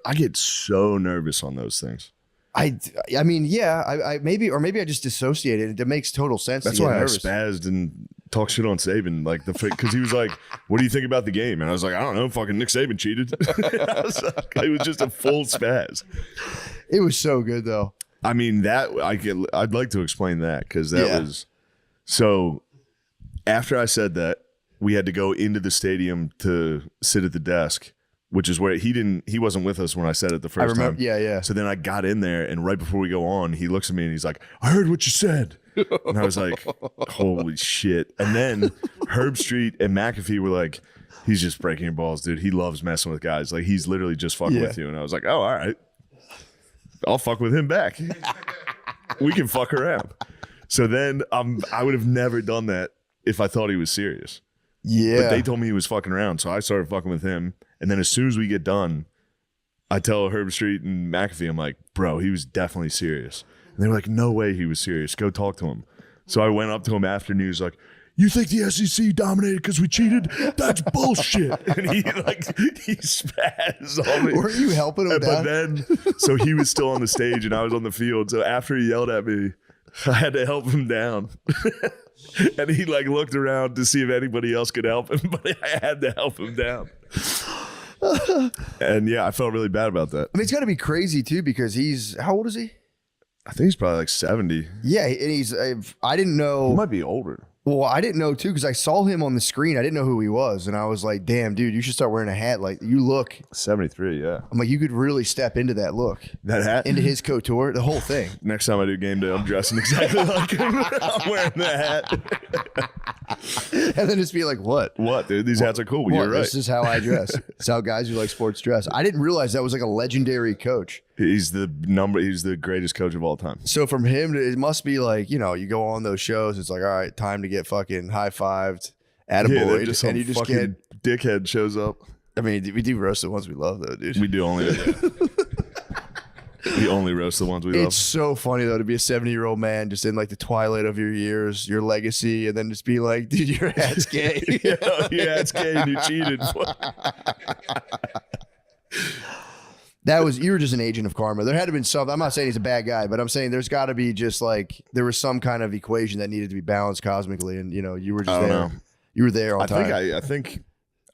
I get so nervous on those things. I mean, yeah, I maybe I just dissociated. It makes total sense. That's to get why nervous. I spazzed and talked shit on Saban, like because he was like, "What do you think about the game?" And I was like, "I don't know, fucking Nick Saban cheated." It was just a full spaz. It was so good though. I mean, I'd like to explain that because that was so. After I said that, we had to go into the stadium to sit at the desk, which is where he wasn't with us when I said it the first time. Yeah. So then I got in there, and right before we go on, he looks at me and he's like, "I heard what you said." And I was like, "Holy shit." And then Herb Street and McAfee were like, "He's just breaking your balls, dude. He loves messing with guys. Like, he's literally just fucking with you." And I was like, "Oh, all right. I'll fuck with him back. We can fuck around." So then I would have never done that if I thought he was serious. Yeah. But they told me he was fucking around, so I started fucking with him. And then as soon as we get done, I tell Herb Street and McAfee, I'm like, "Bro, he was definitely serious." And they were like, "No way he was serious. Go talk to him." So I went up to him after news like, "You think the SEC dominated because we cheated? That's bullshit." And he spazzed on me. Were you helping him But down? then, so he was still on the stage and I was on the field. So after he yelled at me, I had to help him down. And he like looked around to see if anybody else could help him, but I had to help him down. And yeah, I felt really bad about that. I mean, it's got to be crazy too because how old is he? I think he's probably like 70. Yeah, and I didn't know. He might be older. Well, I didn't know too because I saw him on the screen. I didn't know who he was, and I was like, "Damn, dude, you should start wearing a hat. Like, you look." 73, yeah. I'm like, you could really step into that look, That hat? into his couture, the whole thing. Next time I do game day, I'm dressing exactly like him. I'm wearing the hat. And then just be like, "What? What, dude? These hats are cool. What? You're right. This is how I dress. It's how guys who like sports dress." I didn't realize that was like a legendary coach. He's the greatest coach of all time. So from him, it must be like, you go on those shows. It's like, all right, time to get fucking high-fived, attaboy. Yeah, just and you just fucking dickhead shows up. I mean, we do roast the ones we love, though, dude. We do only. We only roast the ones we love. It's so funny, though, to be a 70-year-old man just in like the twilight of your years, your legacy, and then just be like, dude, your hat's gay. Your hat's gay and you cheated. You were just an agent of karma. There had to have been something. I'm not saying he's a bad guy, but I'm saying there's got to be just like, there was some kind of equation that needed to be balanced cosmically. And, you were just there. Know. You were there on time. I think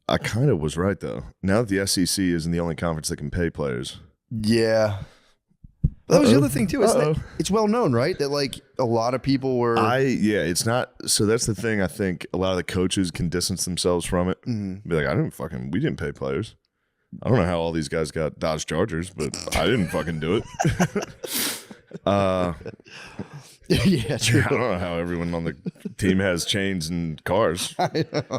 I kind of was right, though. Now that the SEC isn't the only conference that can pay players. Yeah. But that was the other thing, too. It's well known, right? That like a lot of people were. It's not. So that's the thing. I think a lot of the coaches can distance themselves from it. Mm-hmm. Be like, we didn't pay players. I don't know how all these guys got Dodge Chargers, but I didn't fucking do it. Yeah, true. I don't know how everyone on the team has chains and cars. I know.